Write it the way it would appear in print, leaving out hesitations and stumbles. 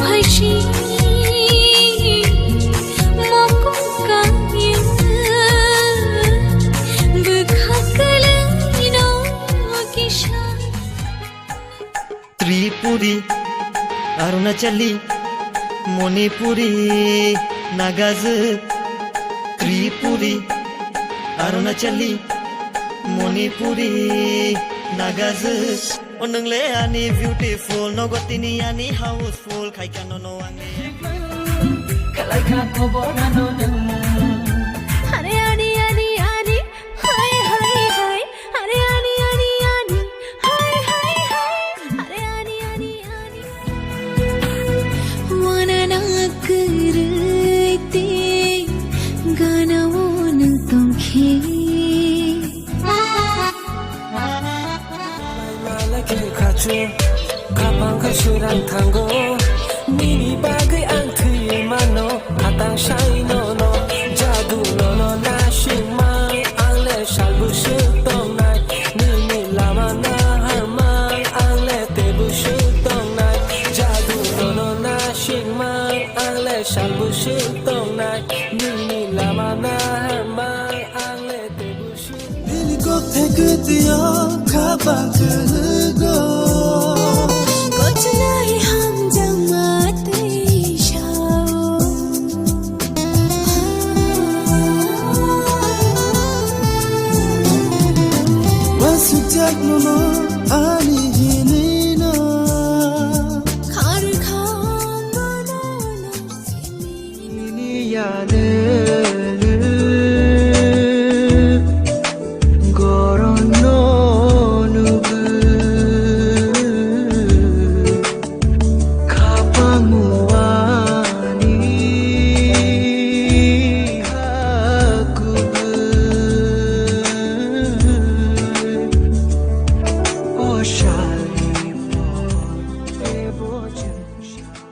hasi mokong kaya bekhakala no kisha Tripuri अरुणाचली मणिपुरी नागाज त्रिपुरी अरुणाचली मणिपुरी नागाज नोंले आंनि beautiful नगतिनि आंनि Housefull खायखानो no आंनि कलाइखा खबरानो नों Hare ani ani ani hai hai hai Hare ani ani ani hai hai hai Hare ani ani ani Wana nakarite gana wona tongkhe malake khachu kapang khashurang thango nini bagai ang thui mano atang shai no no jadu no no na shimai ang le shalbu shu tong nai nini lama na harmai ang le tebu shu tong nai jadu no no na shimai ang le shalbu shu tong nai nini lama na harmai ang le tebu shu दिल को फेंक दिया खबर को कुछ नहीं हम जमाते Shao wasujak nono ani hinina खार खाम बनो ini yane gorono nubu kapamuani kakubu oh shine